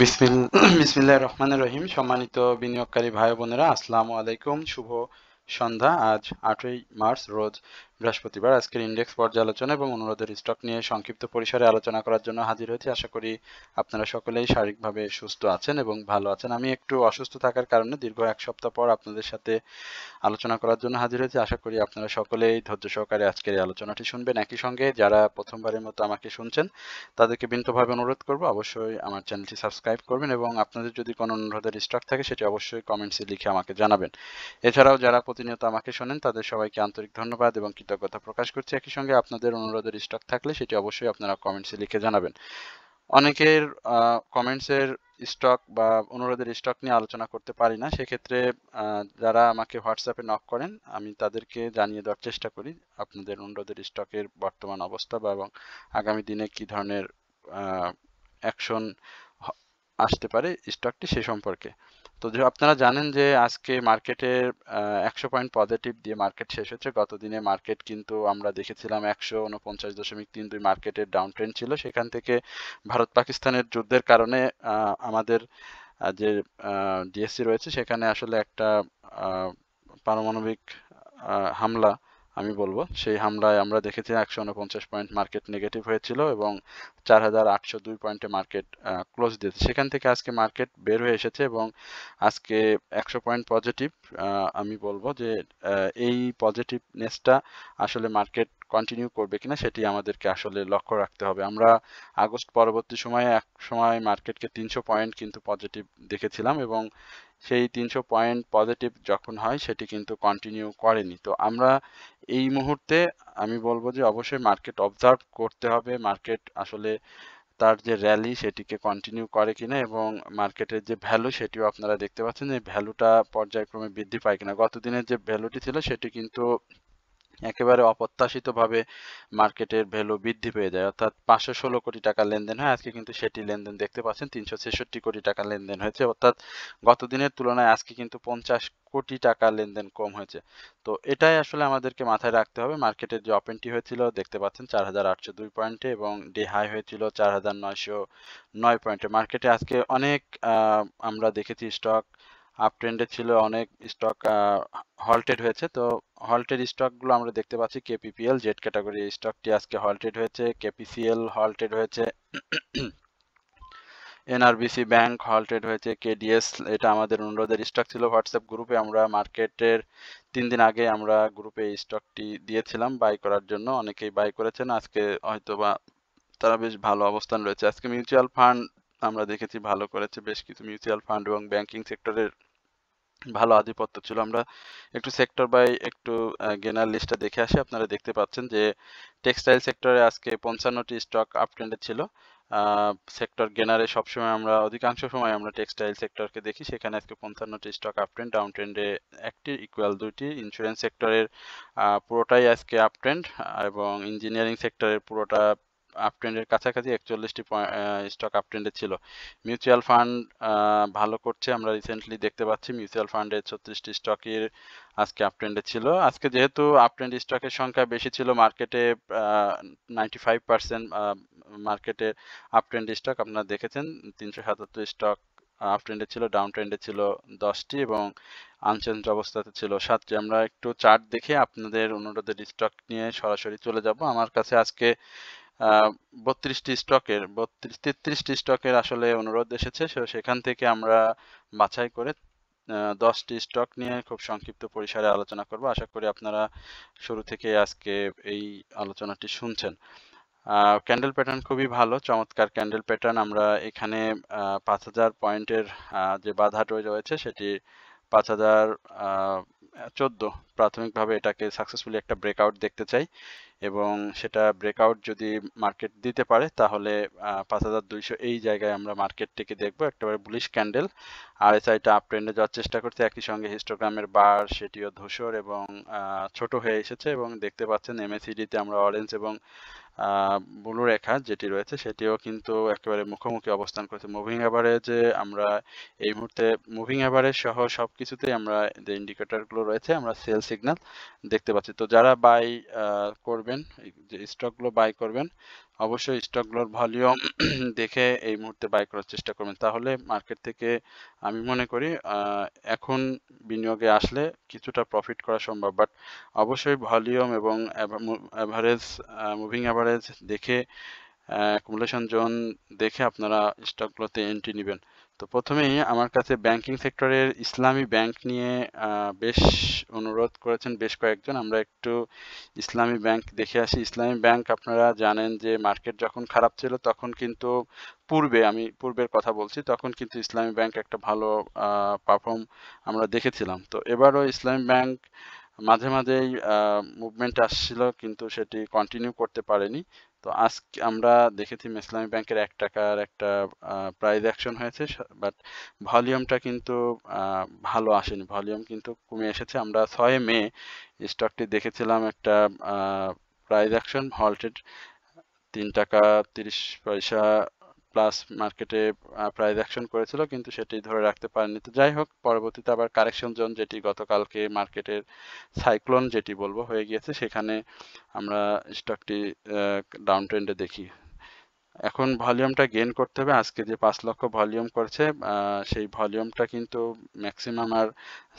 বিসমিল্লাহির রহমানির রহিম। সম্মানিত বিনিয়োগকারী ভাই বোনেরা, আসসালামু আলাইকুম। শুভ সন্ধ্যা। আজ 8ই মার্চ রোজ বৃহস্পতিবার। আজকের ইন্ডেক্স পর্যালোচনা এবং অনুরোধের স্টক নিয়ে সংক্ষিপ্ত পরিসরে আলোচনা করার জন্য হাজির হয়েছি। আশা করি আপনারা সকলেই শারীরিকভাবে সুস্থ আছেন এবং ভালো আছেন। আমি একটু অসুস্থ থাকার কারণে দীর্ঘ এক সপ্তাহ পর আপনাদের সাথে আলোচনা করার জন্য হাজির হয়েছি। আশা করি আপনারা সকলেই ধৈর্য সহকারে আজকের এই আলোচনাটি শুনবেন। একই সঙ্গে যারা প্রথমবারের মতো আমাকে শুনছেন তাদেরকে বিনীতভাবে অনুরোধ করব অবশ্যই আমার চ্যানেলটি সাবস্ক্রাইব করবেন এবং আপনাদের যদি কোনো অনুরোধের স্টক থাকে সেটি অবশ্যই কমেন্টসে লিখে আমাকে জানাবেন। এছাড়াও যারা প্রতিনিয়ত আমাকে শোনেন তাদের সবাইকে আন্তরিক ধন্যবাদ এবং কৃতজ্ঞতা প্রকাশ করছি। একই সঙ্গে আপনাদের অনুরোধের স্টক থাকলে সেটি অবশ্যই আপনারা কমেন্টসে লিখে জানাবেন। অনেকের কমেন্টসের স্টক বা অনুরোধের স্টক নিয়ে আলোচনা করতে পারি না। সেক্ষেত্রে যারা আমাকে হোয়াটসঅ্যাপে নক করেন আমি তাদেরকে জানিয়ে দেওয়ার চেষ্টা করি আপনাদের অনুরোধের স্টকের বর্তমান অবস্থা বা এবং আগামী দিনে কি ধরনের অ্যাকশন আসতে পারে স্টকটি সে সম্পর্কে। তো আপনারা জানেন যে আজকে মার্কেটের 100 পয়েন্ট পজিটিভ দিয়ে মার্কেট শেষ হচ্ছে। গত দিনে মার্কেট কিন্তু আমরা দেখেছিলাম 149.32 মার্কেটের ডাউন ট্রেন্ড ছিল। সেখান থেকে ভারত পাকিস্তানের যুদ্ধের কারণে আমাদের যে ডিএসসি রয়েছে সেখানে আসলে একটা পারমাণবিক হামলা আমি বলবো, সেই হামলায় আমরা দেখেছি 149 পয়েন্ট মার্কেট নেগেটিভ হয়েছিল এবং 4,802 পয়েন্টে মার্কেট ক্লোজ দিয়েছে। সেখান থেকে আজকে মার্কেট বের হয়ে এসেছে এবং আজকে 100 পয়েন্ট পজিটিভ। আমি বলবো যে এই পজিটিভনেসটা আসলে মার্কেট কন্টিনিউ করবে কিনা সেটি আমাদেরকে আসলে লক্ষ্য রাখতে হবে। আমরা আগস্ট পরবর্তী সময়ে এক সময় মার্কেটকে 300 পয়েন্ট কিন্তু পজিটিভ দেখেছিলাম এবং সেই 300 পয়েন্ট পজিটিভ যখন হয় সেটি কিন্তু কন্টিনিউ করেনি। তো আমরা এই মুহূর্তে আমি বলবো যে অবশ্যই মার্কেট অবজার্ভ করতে হবে মার্কেট আসলে তার যে র্যালি সেটিকে কন্টিনিউ করে কিনা এবং মার্কেটের যে ভ্যালু সেটিও আপনারা দেখতে পাচ্ছেন যে ভ্যালুটা পর্যায়ক্রমে বৃদ্ধি পায় কিনা। গত দিনের যে ভ্যালুটি ছিল সেটি কিন্তু একেবারে অপ্রত্যাশিতভাবে মার্কেটের ভ্যালু বৃদ্ধি পেয়ে যায়, অর্থাৎ 516 কোটি টাকা লেনদেন হয়। আজকে কিন্তু সেটি লেনদেন দেখতে পাচ্ছেন 366 কোটি টাকা লেনদেন হয়েছে, অর্থাৎ গত দিনের তুলনায় আজকে কিন্তু 50 কোটি টাকা লেনদেন কম হয়েছে। তো এটাই আসলে আমাদেরকে মাথায় রাখতে হবে। মার্কেটের যে ওপেনটি হয়েছিল দেখতে পাচ্ছেন 4,802 পয়েন্টে এবং ডে হাই হয়েছিল 4,909 পয়েন্টে। মার্কেটে আজকে অনেক আমরা দেখেছি স্টক আপ ট্রেন্ডে ছিল, অনেক স্টক হল্টেড হয়েছে। তো হল্টেড স্টকগুলো আমরা দেখতে পাচ্ছি কেপিপিএল জেড ক্যাটাগরি স্টকটি আজকে হল্টেড হয়েছে, কেপিসিএল হল্টেড হয়েছে, এনআরবিসি ব্যাংক হল্টেড হয়েছে, কেডিএস এটা আমাদের অনুরোধের স্টক ছিল হোয়াটসঅ্যাপ গ্রুপে। আমরা মার্কেটের 3 দিন আগে আমরা গ্রুপে এই স্টকটি দিয়েছিলাম বাই করার জন্য, অনেকেই বাই করেছেন। আজকে হয়তোবা তারা বেশ ভালো অবস্থান রয়েছে। আজকে মিউচুয়াল ফান্ড আমরা দেখেছি ভালো করেছে, বেশ কিছু মিউচুয়াল ফান্ড এবং ব্যাংকিং সেক্টরের ভালো আধিপত্য ছিল। আমরা একটু সেক্টর বাই একটু গেনার লিস্টটা দেখে আসি। আপনারা দেখতে পাচ্ছেন যে টেক্সটাইল সেক্টরে আজকে 55টি স্টক আপ ট্রেন্ডে ছিল। সেক্টর গেনারে সবসময় আমরা অধিকাংশ সময় আমরা টেক্সটাইল সেক্টরকে দেখি, সেখানে আজকে 55টি স্টক আপ ট্রেন্ড, ডাউন ট্রেন্ডে একটি ইকুয়াল 2টি। ইন্স্যুরেন্স সেক্টরের পুরোটাই আজকে আপ ট্রেন্ড এবং ইঞ্জিনিয়ারিং সেক্টরের পুরোটা আপ ট্রেন্ডের কাছাকাছি 41টি স্টক আপ ট্রেন্ডে ছিল। মিউচুয়াল ফান্ড ভালো করছে, আমরা রিসেন্টলি দেখতে পাচ্ছি মিউচুয়াল ফান্ডের 36টি স্টকের আজকে আপ ট্রেন্ডে ছিল। আজকে যেহেতু আপ ট্রেন্ড স্টকের সংখ্যা বেশি ছিল মার্কেটে, 95% মার্কেটে আপ ট্রেন্ড স্টক আপনারা দেখেছেন। 377 স্টক আপ ট্রেন্ডে ছিল, ডাউন ট্রেন্ডে ছিল 10টি এবং আনচেঞ্জ অবস্থাতে ছিল 7টি। আমরা একটু চার্ট দেখে আপনাদের অনুরোধের স্টক নিয়ে সরাসরি চলে যাব। আমার কাছে আজকে 33টি স্টকের আসলে অনুরোধ এসেছে, সেখান থেকে আমরা বাছাই করে 10টি স্টক নিয়ে খুব সংক্ষিপ্ত পরিসরে আলোচনা করব। আশা করি আপনারা শুরু থেকে আজকে এই আলোচনাটি শুনছেন। ক্যান্ডেল প্যাটার্ন খুবই ভালো, চমৎকার ক্যান্ডেল প্যাটার্ন। আমরা এখানে 5,000 পয়েন্টের যে বাধা রয়েছে সেটি 5,014 প্রাথমিকভাবে এটাকে সাকসেসফুলি একটা ব্রেকআউট দেখতে চাই এবং সেটা ব্রেকআউট যদি মার্কেট দিতে পারে তাহলে 5,200 এই জায়গায় আমরা মার্কেটটিকে দেখবো একেবারে বুলিশ ক্যান্ডেল। আরএসআইটা আপ ট্রেন্ডে যাওয়ার চেষ্টা করছে, একই সঙ্গে হিস্টোগ্রামের বার সেটিও ধূসর এবং ছোট হয়ে এসেছে এবং দেখতে পাচ্ছেন এমএসিডিতে আমরা অরেঞ্জ এবং ব্লু রেখা যেটি রয়েছে সেটিও কিন্তু একেবারে মুখোমুখি অবস্থান করছে। মুভিং অ্যাভারেজে আমরা এই মুহূর্তে মুভিং অ্যাভারেজ সহ সবকিছুতেই আমরা যে ইন্ডিকেটরগুলো রয়েছে আমরা সেল সিগন্যাল দেখতে পাচ্ছি। তো যারা বাই করবেন, যে স্টকগুলো বাই করবেন অবশ্যই স্টকগুলোর ভলিউম দেখে এই মুহূর্তে বাই করার চেষ্টা করবেন, তাহলে মার্কেট থেকে আমি মনে করি এখন বিনিয়োগে আসলে কিছুটা প্রফিট করা সম্ভব। বাট অবশ্যই ভলিউম এবং অ্যাভারেজ, মুভিং অ্যাভারেজ দেখে, অ্যাকুমুলেশন জোন দেখে আপনারা স্টকগুলোতে এন্ট্রি নেবেন। তো প্রথমেই আমার কাছে ব্যাংকিং সেক্টরের ইসলামী ব্যাংক নিয়ে বেশ অনুরোধ করেছেন বেশ কয়েকজন। আমরা একটু ইসলামী ব্যাংক দেখে আসি। ইসলামী ব্যাংক আপনারা জানেন যে মার্কেট যখন খারাপ ছিল তখন কিন্তু আমি পূর্বের কথা বলছি, তখন কিন্তু ইসলামী ব্যাংক একটা ভালো পারফর্ম আমরা দেখেছিলাম। তো এবারও ইসলামী ব্যাংক মাঝে মাঝেই মুভমেন্ট আসছিল কিন্তু সেটি কন্টিনিউ করতে পারেনি। তো আজকে আমরা দেখেছি ইসলামী ব্যাংকের 1 টাকার একটা প্রাইস অ্যাকশন হয়েছে, বাট ভলিউমটা কিন্তু ভালো আসেনি, ভলিউম কিন্তু কমে এসেছে। আমরা 6 মে স্টকটি দেখেছিলাম একটা প্রাইস অ্যাকশন হল্টেড 3 টাকা 30 পয়সা প্লাস মার্কেটে প্রাইস অ্যাকশন করেছিল, কিন্তু সেটি ধরে রাখতে পারেনি। তো যাই হোক, পরবর্তীতে আবার কারেকশন জোন, যেটি গতকালকে মার্কেটের সাইক্লোন যেটি বলবো হয়ে গিয়েছে, সেখানে আমরা স্টকটি ডাউন ট্রেন্ডে দেখি। এখন ভলিউমটা গেইন করতে হবে। আজকে যে 5 লক্ষ ভলিউম করেছে, সেই ভলিউমটা কিন্তু ম্যাক্সিমাম আর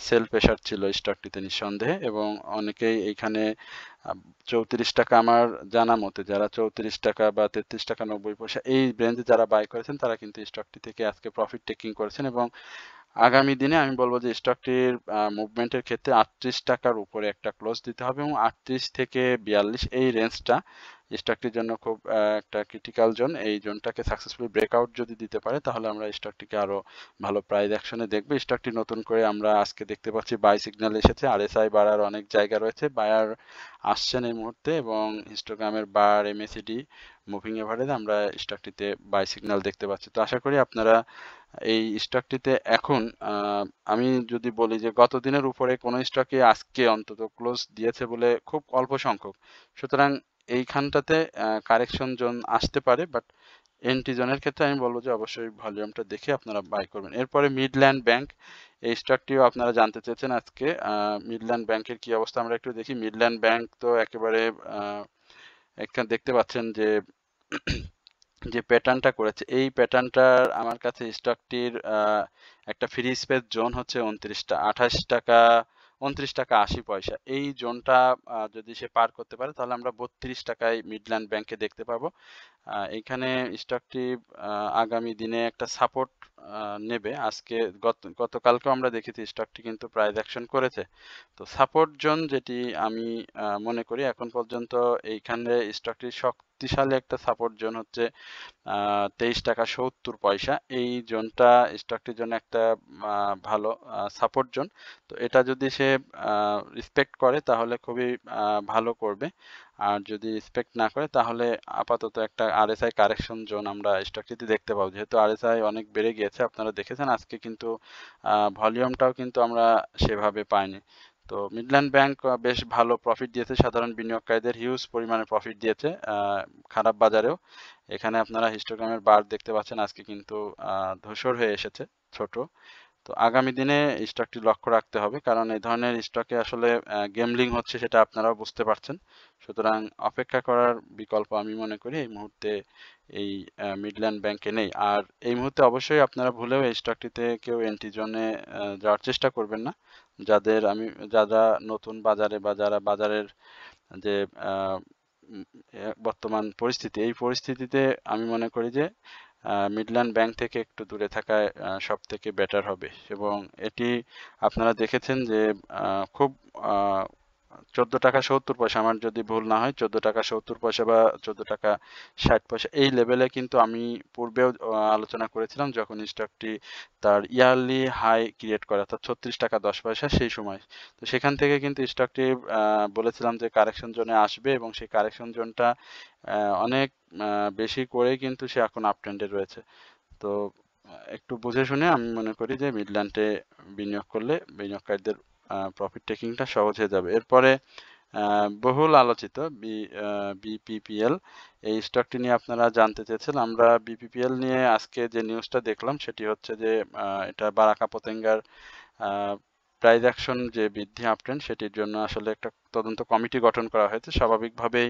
সেল প্রেশার ছিল স্টকটিতে নিঃসন্দেহে, এবং অনেকেই এইখানে 34 টাকা, আমার জানা মতে যারা 34 টাকা বা 33 টাকা 90 পয়সা এই রেঞ্জে যারা বাই করেছেন তারা কিন্তু স্টকটি থেকে আজকে প্রফিট টেকিং করেছেন। এবং আগামী দিনে আমি বলবো যে স্টকটির মুভমেন্টের ক্ষেত্রে 38 টাকার উপরে একটা ক্লোজ দিতে হবে, এবং 38 থেকে 42 এই রেঞ্জটা স্টকটির জন্য খুব একটা ক্রিটিক্যাল জোন। এই জোনটাকে সাকসেসফুলি ব্রেকআউট যদি দিতে পারে তাহলে আমরা স্টকটিকে আরো ভালো প্রাইস অ্যাকশনে দেখবো। স্টকটি নতুন করে আমরা আজকে দেখতে পাচ্ছি বাই সিগন্যাল এসেছে, আরএসআই বাড়ার অনেক জায়গা রয়েছে, বায়ার আসছেন এই মুহূর্তে, এবং হিস্টোগ্রামের বার, এমএসিডি, মুভিং এভারেজ আমরা স্টকটিতে বাই সিগন্যাল দেখতে পাচ্ছি। তো আশা করি আপনারা এই স্টকটিতে এখন আমি যদি বলি যে গত দিনের উপরে কোনো স্টকে আজকে অন্তত ক্লোজ দিয়েছে বলে খুব অল্প সংখ্যক, সুতরাং এইখানটাতে কারেকশন জোন আসতে পারে, বাট এন্ট্রি জোনের ক্ষেত্রে আমি বলবো যে অবশ্যই ভলিউমটা দেখে আপনারা বাই করবেন। এরপরে মিডল্যান্ড ব্যাংক, এই স্টকটিও আপনারা জানতে চেয়েছেন আজকে। মিডল্যান্ড ব্যাংকের কি অবস্থা আমরা একটু দেখি। মিডল্যান্ড ব্যাংক তো একেবারে এখানে দেখতে পাচ্ছেন যে যে প্যাটার্নটা করেছে, এই প্যাটার্নটার আমার কাছে স্টকটির একটা ফ্রি স্পেস জোন হচ্ছে 28 টাকা 80 পয়সা। এই জোনটা যদি সে পার করতে পারে তাহলে আমরা 32 টাকায় মিডল্যান্ড ব্যাংকে দেখতে পাবো। এইখানে স্টকটি আগামী দিনে একটা সাপোর্ট নেবে। আজকে গতকালকেও আমরা দেখেছি স্টকটি কিন্তু প্রাইস অ্যাকশন করেছে। তো সাপোর্ট জোন যেটি আমি মনে করি এখন পর্যন্ত এইখানে স্টকটির শক্তিশালী একটা সাপোর্ট জোন হচ্ছে 23 টাকা 70 পয়সা। এই জোনটা স্টকটির জন্য একটা ভালো সাপোর্ট জোন। তো এটা যদি সে রেসপেক্ট করে তাহলে খুবই ভালো করবে, আর যদি রেসপেক্ট না করে তাহলে আপাতত একটা আরএসআই কারেকশন জোন আমরা স্টকটিতে দেখতে পাবো। যেহেতু আরএসআই অনেক বেড়ে গিয়েছে, আপনারা দেখেছেন আজকে কিন্তু ভলিউমটাও কিন্তু আমরা সেভাবে পাইনি। তো মিডল্যান্ড ব্যাংক বেশ ভালো প্রফিট দিয়েছে, সাধারণ বিনিয়োগকারীদের হিউজ পরিমাণে প্রফিট দিয়েছে খারাপ বাজারেও। এখানে আপনারা হিস্টোগ্রামের বার দেখতে পাচ্ছেন আজকে কিন্তু ধূসর হয়ে এসেছে ছোট। তো আগামী দিনে স্টকটি লক্ষ্য রাখতে হবে, কারণ এই ধরনের স্টকে আসলে গেমলিং হচ্ছে সেটা আপনারাও বুঝতে পারছেন। সুতরাং অপেক্ষা করার বিকল্প আমি মনে করি এই মুহূর্তে এই মিডল্যান্ড ব্যাংকে নেই। আর এই মুহূর্তে অবশ্যই আপনারা ভুলেও এই স্টকটিতে কেউ এন্ট্রি জোনে যাওয়ার চেষ্টা করবেন না। যারা নতুন বাজারে বা যারা বাজারের যে বর্তমান পরিস্থিতি, এই পরিস্থিতিতে আমি মনে করি যে মিডল্যান্ড ব্যাংক থেকে একটু দূরে থাকায় সব থেকে বেটার হবে। এবং এটি আপনারা দেখেছেন যে খুব 14 টাকা 70 পয়সা, আমার যদি ভুল না হয় 14 টাকা 70 পয়সা বা 14 টাকা 60 পয়সা, এই লেভেলে কিন্তু আমি পূর্বেও আলোচনা করেছিলাম যখন স্টকটি তার ইয়ারলি হাই ক্রিয়েট করে, অর্থাৎ 36 টাকা 10 পয়সা সেই সময়। তো সেখান থেকে কিন্তু স্টকটি বলেছিলাম যে কারেকশন জোনে আসবে, এবং সেই কারেকশন জোনটা অনেক বেশি করে কিন্তু সে এখন আপ ট্রেন্ডে রয়েছে। তো একটু বুঝে শুনে আমি মনে করি যে মিডল্যান্ডে বিনিয়োগ করলে বিনিয়োগকারীদের প্রফিট টেকিংটা সহজ হয়ে যাবে। এরপরে বহুল আলোচিত বিপিপিএল, এই স্টকটি নিয়ে আপনারা জানতে চেয়েছেন। আমরা বিপিপিএল নিয়ে আজকে যে নিউজটা দেখলাম সেটি হচ্ছে যে এটা বারাক উপত্যকার প্রাইস অ্যাকশন যে বৃদ্ধি আপট্রেন্ড সেটির জন্য আসলে একটা তদন্ত কমিটি গঠন করা হয়েছে। স্বাভাবিকভাবেই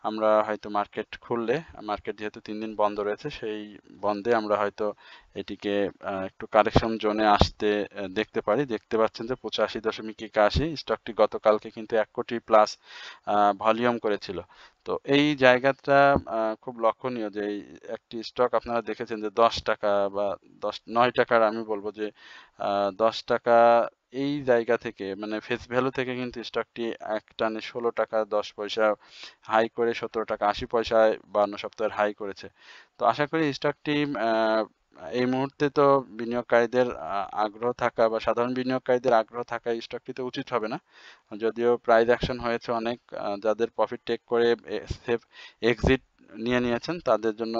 আমরা হয়তো মার্কেট খুললে, মার্কেট যেহেতু 3 দিন বন্ধ রয়েছে, সেই বন্ধে আমরা হয়তো এটিকে একটু কারেকশন জোনে আসতে দেখতে পারি। দেখতে পাচ্ছেন যে 85.81, স্টকটি গতকালকে কিন্তু 1 কোটি প্লাস ভলিউম করেছিল। তো এই জায়গাটা খুব লক্ষণীয় যে এই একটি স্টক আপনারা দেখেছেন যে 10 টাকা বা 9 টাকার, আমি বলবো যে 10 টাকা এই জায়গা থেকে, মানে ফেস ভ্যালু থেকে কিন্তু স্টকটি এক টানে 16 টাকা 10 পয়সা হাই করে 17 টাকা 80 পয়সায় 52 সপ্তাহের হাই করেছে। তো আশা করি স্টকটি এই মুহূর্তে তো বিনিয়োগকারীদের আগ্রহ থাকা বা সাধারণ বিনিয়োগকারীদের আগ্রহ থাকা এই স্টকটিতে উচিত হবে না। যদিও প্রাইস অ্যাকশন হয়েছে অনেক, যাদের প্রফিট টেক করে সেফ এক্সিট নিয়ে নিয়েছেন তাদের জন্য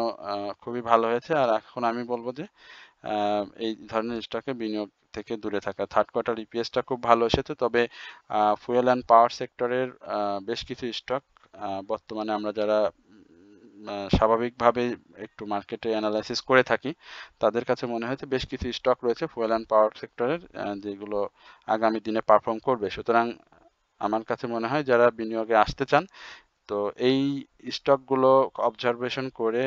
খুবই ভালো হয়েছে। আর এখন আমি বলবো যে এই ধরনের স্টকে বিনিয়োগ থেকে দূরে থাকা। থার্ড কোয়ার্টার ইপিএসটা খুব ভালো এসেছে, তবে ফুয়েল অ্যান্ড পাওয়ার সেক্টরের বেশ কিছু স্টক বর্তমানে আমরা যারা স্বাভাবিকভাবে একটু মার্কেটে অ্যানালাইসিস করে থাকি, তাদের কাছে মনে হয়েছে বেশ কিছু স্টক রয়েছে ফুয়েল অ্যান্ড পাওয়ার সেক্টরের যেগুলো আগামী দিনে পারফর্ম করবে। সুতরাং আমার কাছে মনে হয় যারা বিনিয়োগে আসতে চান, তো এই স্টকগুলো অবজারভেশন করে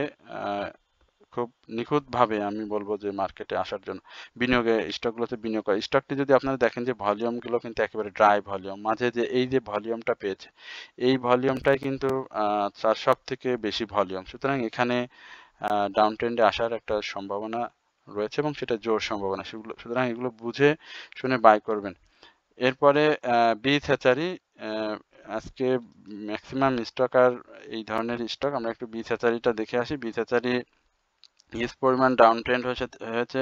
খুব নিখুঁতভাবে আমি বলবো যে মার্কেটে আসার জন্য বিনিয়োগে স্টকগুলোতে বিনিয়োগ করা। স্টকটি যদি আপনারা দেখেন যে ভলিউমগুলো কিন্তু একেবারে ড্রাই ভলিউম, মাঝে যে এই যে ভলিউমটা পেয়েছে, এই ভলিউমটাই কিন্তু তার সব থেকে বেশি ভলিউম। সুতরাং এখানে ডাউন ট্রেন্ডে আসার একটা সম্ভাবনা রয়েছে এবং সেটা জোর সম্ভাবনা। সুতরাং এগুলো বুঝে শুনে বাই করবেন। এরপরে বিচ হ্যাচারি, আজকে ম্যাক্সিমাম স্টক আর এই ধরনের স্টক, আমরা একটু বিচ হ্যাচারিটা দেখে আসি। বিচ হ্যাচারি হিউজ পরিমাণ ডাউন ট্রেন্ড হয়েছে।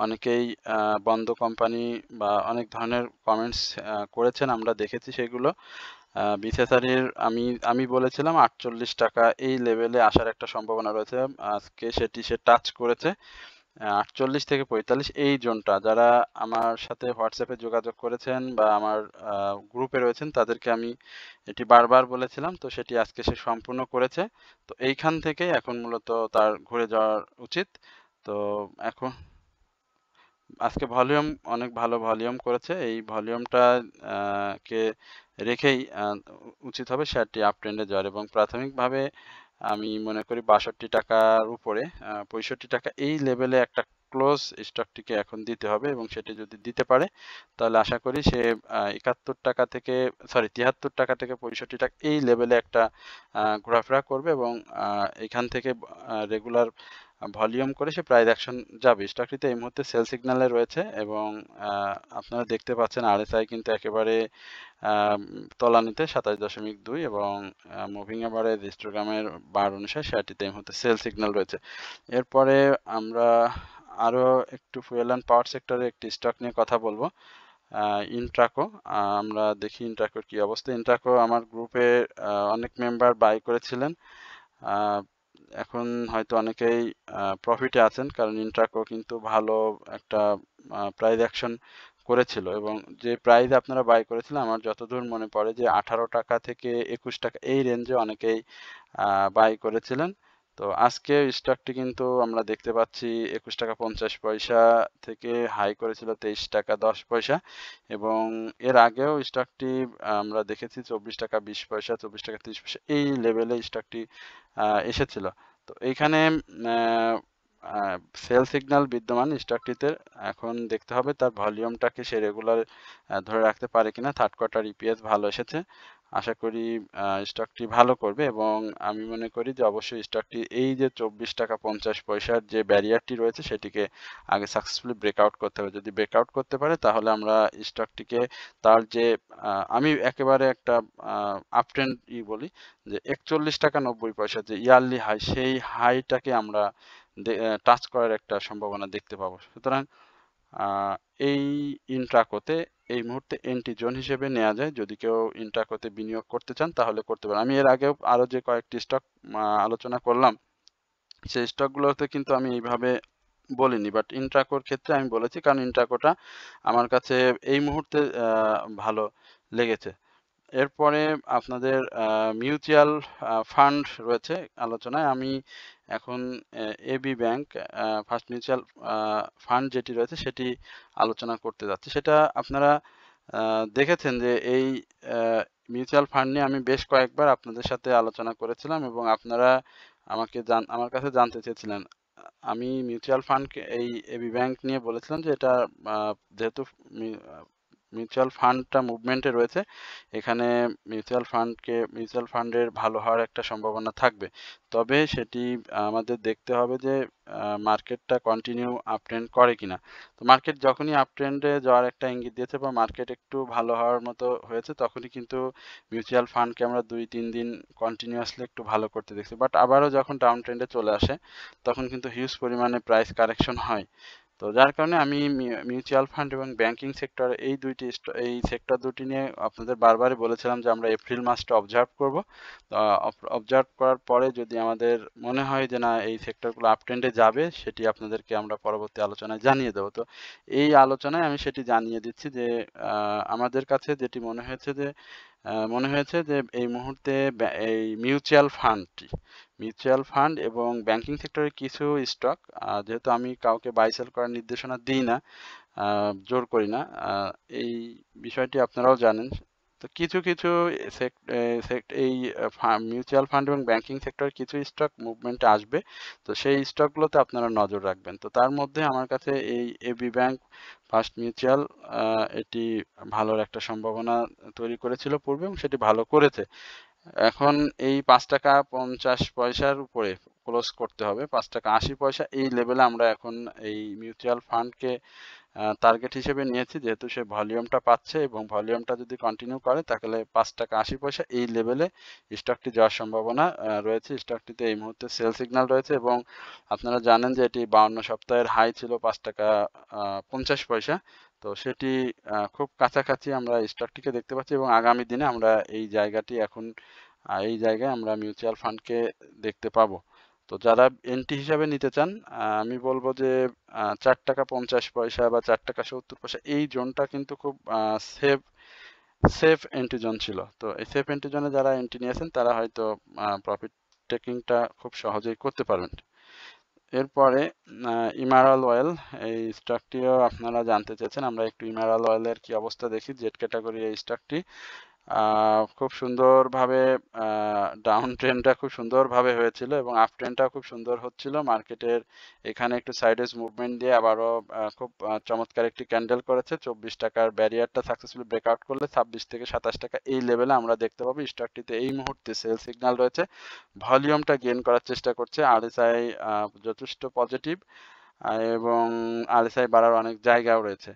অনেকেই বন্ধ কোম্পানি বা অনেক ধরনের কমেন্টস করেছেন, আমরা দেখেছি সেগুলো। বিসিএসআরির আমি বলেছিলাম 48 টাকা এই লেভেলে আসার একটা সম্ভাবনা রয়েছে। আজকে সেটি সে টাচ করেছে। 48 থেকে 45 এই জোনটা, যারা আমার সাথে হোয়াটসঅ্যাপে যোগাযোগ করেছেন বা আমার গ্রুপে রয়েছেন তাদেরকে আমি এটি বারবার বলেছিলাম, তো সেটি আজকে সে সম্পূর্ণ করেছে। তো এইখান থেকে এখন মূলত তার ঘুরে যাওয়া উচিত। তো এখন আজকে ভলিউম অনেক ভালো ভলিউম করেছে, এই ভলিউমটা কে রেখেই উচিত হবে শেয়ারটি আপ ট্রেন্ডে যাওয়ার। এবং প্রাথমিকভাবে আমি মনে করি 62 টাকার উপরে 65 টাকা এই লেভেলে একটা ক্লোজ স্টকটিকে এখন দিতে হবে, এবং সেটি যদি দিতে পারে তাহলে আশা করি সে 71 টাকা থেকে 73 টাকা থেকে 65 টাকা এই লেভেলে একটা ঘোরাফেরা করবে, এবং এখান থেকে রেগুলার ভলিউম করে সে প্রাইস অ্যাকশন যাবে। স্টকটিতে এই মুহূর্তে সেল সিগন্যালে রয়েছে এবং আপনারা দেখতে পাচ্ছেন আরএসআই কিন্তু একেবারে তলানিতে 27.2 এবং মুভিং এভারেজ হিস্টোগ্রামের বার অনুসারে শেয়ারটিতে এই মুহূর্তে সেল সিগন্যাল রয়েছে। এরপরে আমরা আরো একটু ফুয়েল অ্যান্ড পাওয়ার সেক্টরে একটি স্টক নিয়ে কথা বলবো, ইন্ট্রাকো। আমরা দেখি ইন্ট্রাকোর কি অবস্থা। ইন্ট্রাকো আমার গ্রুপে অনেক মেম্বার বাই করেছিলেন, এখন হয়তো অনেকেই প্রফিটে আছেন, কারণ ইন্ট্রাকো কিন্তু ভালো একটা প্রাইস অ্যাকশন করেছিল, এবং যে প্রাইস আপনারা বাই করেছিলেন আমার যতদূর মনে পড়ে যে 18 টাকা থেকে 21 টাকা এই রেঞ্জে অনেকেই বাই করেছিলেন। তো আজকে স্টকটি কিন্তু আমরা দেখতে পাচ্ছি 21 টাকা 50 পয়সা থেকে হাই করেছিল 23 টাকা 10 পয়সা, এবং এর আগেও স্টকটি আমরা দেখেছি 24 টাকা 20 পয়সা 24 টাকা 30 পয়সা এই লেভেলে স্টকটি এসেছিল। তো এইখানে সেল সিগন্যাল বিদ্যমান স্টকটিতে, এখন দেখতে হবে তার ভলিউমটাকে সে রেগুলার ধরে রাখতে পারে কিনা। থার্ড কোয়ার্টার ইপিএস ভালো এসেছে, আশা করি স্টকটি ভালো করবে, এবং আমি মনে করি যে অবশ্যই স্টকটি এই যে 24 টাকা 50 পয়সার যে ব্যারিয়ারটি রয়েছে সেটিকে আগে সাকসেসফুলি ব্রেকআউট করতে হবে। যদি ব্রেকআউট করতে পারে তাহলে আমরা স্টকটিকে তার যে আমি একেবারে একটা আপট্রেন্ড বলি যে 41 টাকা 90 পয়সা যে ইয়ারলি হাই, সেই হাইটাকে আমরা টাচ করার একটা সম্ভাবনা দেখতে পাবো। সুতরাং এই ইন্ট্রাকোতে এই মুহূর্তে এন্ট্রি জোন হিসেবে নেওয়া যায়। যদি কেউ ইন্ট্রাকোতে বিনিয়োগ করতে চান তাহলে করতে পারেন। আমি এর আগেও আরো যে কয়েকটি স্টক আলোচনা করলাম, সেই স্টকগুলোতে কিন্তু আমি এইভাবে বলিনি, বাট ইন্ট্রাকোর ক্ষেত্রে আমি বলেছি, কারণ ইন্ট্রাকোটা আমার কাছে এই মুহূর্তে ভালো লেগেছে। এরপরে আপনাদের মিউচুয়াল ফান্ড রয়েছে আলোচনায়। আমি এখন AB bank first mutual fund যেটি রয়েছে সেটি আলোচনা করতে যাচ্ছি। সেটা আপনারা দেখেছেন যে এই মিউচুয়াল ফান্ড নিয়ে আমি বেশ কয়েকবার আপনাদের সাথে আলোচনা করেছিলাম এবং আপনারা আমার কাছে জানতে চেয়েছিলেন। আমি মিউচুয়াল ফান্ডকে এই এবি ব্যাংক নিয়ে বলেছিলাম যে এটা যেহেতু মিউচুয়াল ফান্ডটা মুভমেন্টে রয়েছে, এখানে মিউচুয়াল ফান্ডের ভালো হওয়ার একটা সম্ভাবনা থাকবে। তবে সেটি আমাদের দেখতে হবে যে মার্কেটটা কন্টিনিউ আপ ট্রেন্ড করে কিনা। তো মার্কেট যখনই আপ ট্রেন্ডে যাওয়ার একটা ইঙ্গিত দিয়েছে বা মার্কেট একটু ভালো হওয়ার মতো হয়েছে, তখনই কিন্তু মিউচুয়াল ফান্ডকে আমরা 2-3 দিন কন্টিনিউয়াসলি একটু ভালো করতে দেখছি। বাট আবারও যখন ডাউন ট্রেন্ডে চলে আসে, তখন কিন্তু হিউজ পরিমাণে প্রাইস কারেকশন হয়। তো যার কারণে আমি মিউচুয়াল ফান্ড এবং ব্যাংকিং সেক্টর এই সেক্টর দুটি নিয়ে আপনাদের বারবারই বলেছিলাম যে আমরা এপ্রিল মাসটা অবজার্ভ করব। অবজার্ভ করার পরে যদি আমাদের মনে হয় যে না এই সেক্টরগুলো আপ ট্রেন্ডে যাবে, সেটি আপনাদেরকে আমরা পরবর্তী আলোচনায় জানিয়ে দেবো। তো এই আলোচনায় আমি সেটি জানিয়ে দিচ্ছি যে আমাদের কাছে যেটি মনে হয়েছে যে এই মুহূর্তে এই মিউচুয়াল ফান্ড এবং ব্যাংকিং সেক্টরের কিছু স্টক, যেহেতু আমি কাউকে বাই সেল করার নির্দেশনা দিই না, জোর করি না, এই বিষয়টি আপনারাও জানেন। তো কিছু কিছু এই মিউচুয়াল ফান্ড এবং ব্যাংকিং সেক্টরের কিছু স্টক মুভমেন্টে আসবে। তো সেই স্টকগুলোতে আপনারা নজর রাখবেন। তো তার মধ্যে আমার কাছে এই এবি ব্যাংক ফার্স্ট মিউচুয়াল এটি ভালোর একটা সম্ভাবনা তৈরি করেছিল পূর্বে এবং সেটি ভালো করেছে। এখন এই 5 টাকা 50 পয়সার উপরে ক্লোজ করতে হবে। 5 টাকা 80 পয়সা এই লেভেলে আমরা এখন এই মিউচুয়াল ফান্ডকে টার্গেট হিসেবে নিয়েছি, যেহেতু সে ভলিউমটা পাচ্ছে এবং ভলিউমটা যদি কন্টিনিউ করে তাহলে 5 টাকা 80 পয়সা এই লেভেলে স্টকটি যাওয়ার সম্ভাবনা রয়েছে। স্টকটিতে এই মুহূর্তে সেল সিগন্যাল রয়েছে এবং আপনারা জানেন যে এটি 52 সপ্তাহের হাই ছিল 5 টাকা 50 পয়সা। তো সেটি খুব কাছাকাছি আমরা স্টকটিকে দেখতে পাচ্ছি এবং আগামী দিনে আমরা এই জায়গায় আমরা মিউচুয়াল ফান্ডকে দেখতে পাবো। তো যারা এন্ট্রি হিসাবে নিতে চান, আমি বলবো যে 4 টাকা 50 পয়সা বা 4 টাকা 70 পয়সা এই জোনটা কিন্তু খুব সেফ সেফ এন্ট্রি জোন ছিল। তো এই সেফ এন্ট্রি জোনে যারা এন্ট্রি নিয়েছেন তারা হয়তো প্রফিট টেকিংটা খুব সহজেই করতে পারবেন। এরপরে ইমারাল অয়েল, এই স্টকটিও আপনারা জানতে চেয়েছেন। আমরা একটু ইমারাল অয়েলের কি অবস্থা দেখি। জেড ক্যাটাগরি এই স্টকটি খুব সুন্দরভাবে ডাউন ট্রেন্ডটা খুব সুন্দরভাবে হয়েছিল এবং আপ ট্রেন্ডটা খুব সুন্দর হচ্ছিল। মার্কেটের এখানে একটু সাইডওয়েজ মুভমেন্ট দিয়ে আবারও খুব চমৎকার একটি ক্যান্ডেল করেছে। 24 টাকার ব্যারিয়ারটা সাকসেসফুলি ব্রেকআউট করলে 26 থেকে 27 টাকা এই লেভেলে আমরা দেখতে পাবো। স্টকটিতে এই মুহূর্তে সেল সিগন্যাল রয়েছে, ভলিউমটা গেইন করার চেষ্টা করছে। আরএসআই যথেষ্ট পজিটিভ এবং আরএসআই বাড়ার অনেক জায়গাও রয়েছে।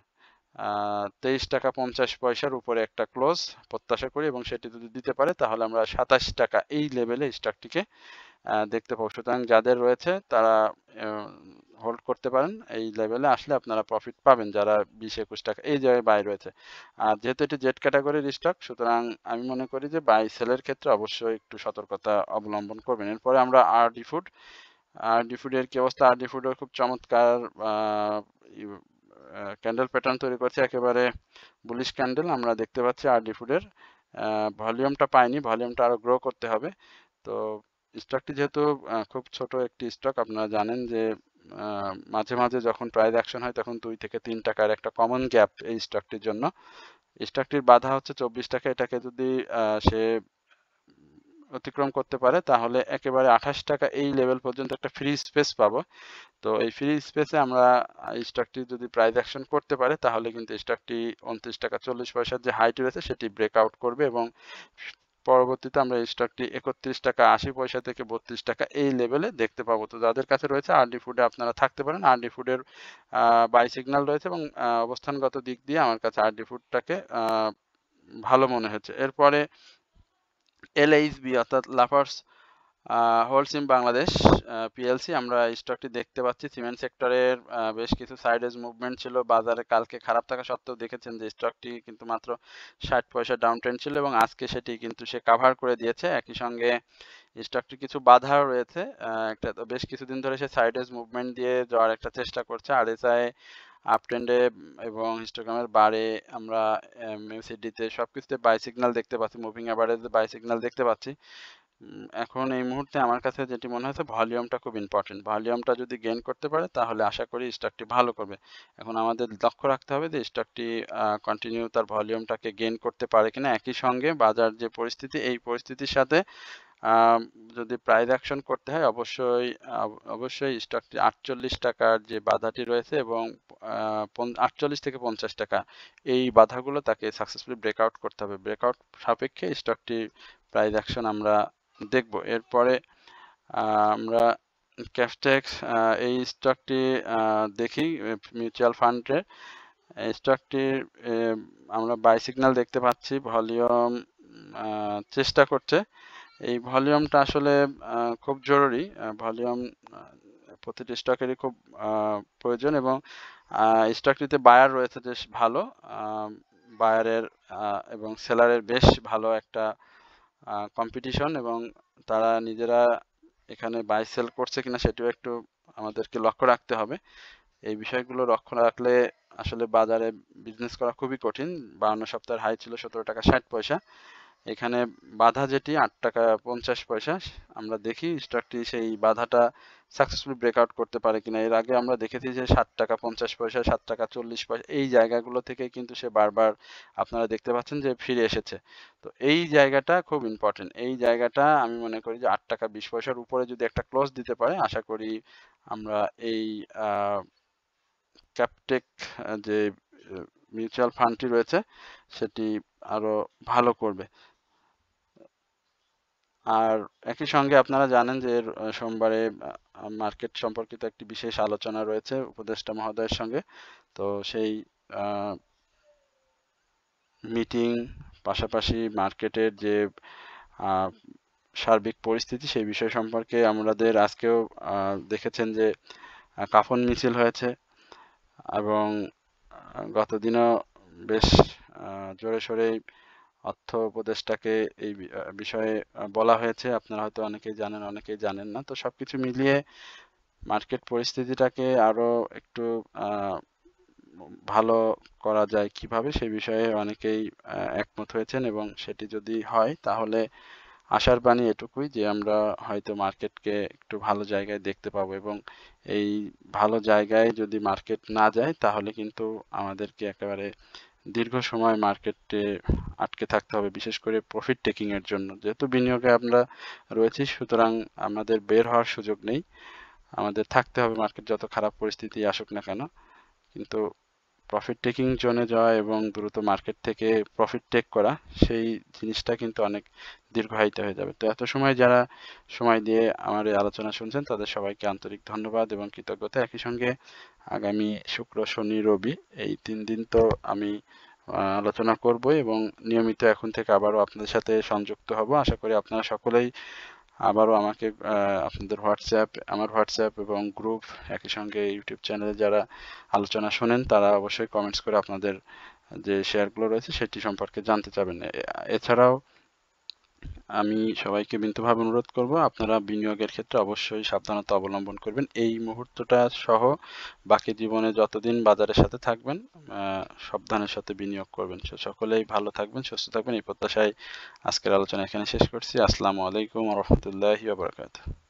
23 টাকা 50 পয়সার উপরে একটা ক্লোজ প্রত্যাশা করি এবং সেটি যদি দিতে পারে তাহলে আমরা 27 টাকা এই লেভেলে স্টকটিকে দেখতে পাবো। সুতরাং যাদের রয়েছে তারা হোল্ড করতে পারেন। এই লেভেলে আসলে আপনারা প্রফিট পাবেন যারা 20-21 টাকা এই জায়গায় বাই রয়েছে। আর যেহেতু এটি জেড ক্যাটাগরির স্টক, সুতরাং আমি মনে করি যে বাই সেলের ক্ষেত্রে অবশ্যই একটু সতর্কতা অবলম্বন করবেন। এরপরে আমরা আরডি ফুডের কি অবস্থা? আরডি ফুডের খুব চমৎকার ক্যান্ডেল প্যাটার্ন তৈরি করছে, একেবারে বুলিশ ক্যান্ডেল আমরা দেখতে পাচ্ছি আরডি ফুডের। ভলিউমটা পাইনি, ভলিউমটা আরো গ্রো করতে হবে। তো স্টকটি যেহেতু খুব ছোট একটি স্টক, আপনারা জানেন যে মাঝে মাঝে যখন প্রাইস অ্যাকশন হয় তখন 2 থেকে 3 টাকার একটা কমন গ্যাপ এই স্টকটির জন্য। স্টকটির বাধা হচ্ছে 24 টাকা। এটাকে যদি সে অতিক্রম করতে পারে তাহলে একেবারে 28 টাকা এই লেভেল পর্যন্ত একটা ফ্রি স্পেস পাবো। তো এই ফ্রি স্পেসে আমরা স্টকটি যদি প্রাইস অ্যাকশন করতে পারে তাহলে কিন্তু স্টকটি 29 টাকা 40 পয়সার যে হাইট রয়েছে সেটি ব্রেকআউট করবে এবং পরবর্তীতে আমরা এই স্টকটি 31 টাকা 80 পয়সা থেকে 32 টাকা এই লেভেলে দেখতে পাবো। তো যাদের কাছে রয়েছে আরডি ফুডে আপনারা থাকতে পারেন। আরডি ফুডের বাই সিগন্যাল রয়েছে এবং অবস্থানগত দিক দিয়ে আমার কাছে আরডি ফুডটাকে ভালো মনে হচ্ছে। এরপরে এলএইচবি অর্থাৎ লাফার্স হোলসিম বাংলাদেশ পিএলসি, আমরা স্টকটি দেখতে পাচ্ছি সিমেন্ট সেক্টরের বেশ কিছু সাইডওয়েজ মুভমেন্ট ছিল। বাজারে কালকে খারাপ থাকা সত্ত্বেও দেখেছেন যে স্টকটি কিন্তু মাত্র 60 পয়সা ডাউন ট্রেন্ড ছিল এবং আজকে সেটি কিন্তু সে কাভার করে দিয়েছে। একই সঙ্গে স্টকটির কিছু বাধাও রয়েছে। একটা বেশ কিছুদিন ধরে সে সাইডওয়েজ মুভমেন্ট দিয়ে যাওয়ার একটা চেষ্টা করছে। আরএসআই আপ ট্রেন্ডে এবং হিস্টোগ্রামের বারে আমরা এমএসিডিতে সবকিছুতে বাই সিগন্যাল দেখতে পাচ্ছি, মুভিং অ্যাভারেজে বাই সিগন্যাল দেখতে পাচ্ছি। এখন এই মুহূর্তে আমার কাছে যেটি মনে হচ্ছে ভলিউমটা খুব ইম্পর্টেন্ট। ভলিউমটা যদি গেইন করতে পারে তাহলে আশা করি স্টকটি ভালো করবে। এখন আমাদের লক্ষ্য রাখতে হবে যে স্টকটি কন্টিনিউ তার ভলিউমটাকে গেইন করতে পারে কিনা। একই সঙ্গে বাজার যে পরিস্থিতি, এই পরিস্থিতির সাথে যদি প্রাইস অ্যাকশন করতে হয় অবশ্যই স্টকটি 48 টাকার যে বাধাটি রয়েছে এবং 48 থেকে 50 টাকা, এই বাধাগুলো তাকে সাকসেসফুলি ব্রেকআউট করতে হবে। ব্রেকআউট সাপেক্ষে স্টকটি প্রাইস অ্যাকশন আমরা দেখব। এরপরে আমরা ক্যাপটেক্স, এই স্টকটি দেখি মিউচুয়াল ফান্ডের স্টকটির আমরা বাই সিগন্যাল দেখতে পাচ্ছি। ভলিউম চেষ্টা করছে। এই ভলিউমটা আসলে খুব জরুরি। ভলিউম প্রতিটি স্টকেরই খুব প্রয়োজন এবং স্টকটিতে বায়ার রয়েছে বেশ ভালো। বায়ারের এবং সেলারের বেশ ভালো একটা কম্পিটিশন এবং তারা নিজেরা এখানে বাই সেল করছে কিনা সেটিও একটু আমাদেরকে লক্ষ্য রাখতে হবে। এই বিষয়গুলো লক্ষ্য রাখলে আসলে বাজারে বিজনেস করা খুবই কঠিন। 52 সপ্তাহের হাই ছিল 17 টাকা 60 পয়সা। এখানে বাধা যেটি 8 টাকা 50 পয়সা, আমরা দেখি স্টকটি সেই বাধাটা সাকসেসফুলি ব্রেকআউট করতে পারে কিনা। এর আগে আমরা দেখেছি যে 7 টাকা 50 পয়সা, 7 টাকা 40 পয়সা, এই জায়গাগুলো থেকে কিন্তু সে বারবার আপনারা দেখতে পাচ্ছেন যে ফিরে এসেছে। তো এই জায়গাটা খুব ইম্পর্টেন্ট। এই জায়গাটা আমি মনে করি যে 8 টাকা 20 পয়সার উপরে যদি একটা ক্লোজ দিতে পারে, আশা করি আমরা এই ক্যাপটেক যে মিউচুয়াল ফান্ডটি রয়েছে সেটি আরো ভালো করবে। আর একই সঙ্গে আপনারা জানেন যে সোমবারে মার্কেট সম্পর্কিত একটি বিশেষ আলোচনা রয়েছে উপদেষ্টা মহোদয়ের সঙ্গে। তো সেই মিটিং পাশাপাশি মার্কেটের যে সার্বিক পরিস্থিতি সেই বিষয় সম্পর্কে আমাদের আজকেও দেখেছেন যে কাফন মিছিল হয়েছে এবং গতদিনও বেশ জোরে সোরেই অর্থ উপদেষ্টাকে এই বিষয়ে বলা হয়েছে। আপনারা হয়তো অনেকেই জানেন, অনেকেই জানেন না। তো সবকিছু মিলিয়ে মার্কেট পরিস্থিতিটাকে আরো একটু ভালো করা যায় কিভাবে, সেই বিষয়ে অনেকেই একমত হয়েছেন এবং সেটি যদি হয় তাহলে আশার বাণী এটুকুই যে আমরা হয়তো মার্কেটকে একটু ভালো জায়গায় দেখতে পাবো এবং এই ভালো জায়গায় যদি মার্কেট না যায় তাহলে কিন্তু আমাদেরকে একেবারে দীর্ঘ সময় মার্কেটে আটকে থাকতে হবে, বিশেষ করে প্রফিট টেকিং এর জন্য। যেহেতু বিনিয়োগে আমরা রয়েছি, সুতরাং আমাদের বের হওয়ার সুযোগ নেই। আমাদের থাকতে হবে মার্কেট যত খারাপ পরিস্থিতি আসুক না কেন। কিন্তু প্রফিট টেকিং জোনে যাওয়া এবং দ্রুত মার্কেট থেকে প্রফিট টেক করা, সেই জিনিসটা কিন্তু অনেক দীর্ঘায়িত হয়ে যাবে। তো এত সময় যারা সময় দিয়ে আমার এই আলোচনা শুনছেন তাদের সবাইকে আন্তরিক ধন্যবাদ এবং কৃতজ্ঞতা। একই সঙ্গে আগামী শুক্র শনি রবি এই 3 দিন তো আমি আলোচনা করব এবং নিয়মিত এখন থেকে আবারও আপনাদের সাথে সংযুক্ত হব। আশা করি আপনারা সকলেই আবারও আমাকে আপনাদের আমার হোয়াটসঅ্যাপ এবং গ্রুপ, একই সঙ্গে ইউটিউব চ্যানেলে যারা আলোচনা শোনেন তারা অবশ্যই কমেন্টস করে আপনাদের যে শেয়ারগুলো রয়েছে সেটি সম্পর্কে জানতে চাবেন। এছাড়াও আমি সবাইকে বিনীতভাবে অনুরোধ করব আপনারা বিনিয়োগের ক্ষেত্রে অবশ্যই সাবধানতা অবলম্বন করবেন। এই মুহূর্তটা সহ বাকি জীবনে যতদিন বাজারের সাথে থাকবেন সাবধানের সাথে বিনিয়োগ করবেন। সকলেই ভালো থাকবেন, সুস্থ থাকবেন, এই প্রত্যাশায় আজকের আলোচনা এখানে শেষ করছি। আসসালামু আলাইকুম ওয়া রাহমাতুল্লাহি ওয়া বারাকাতুহু।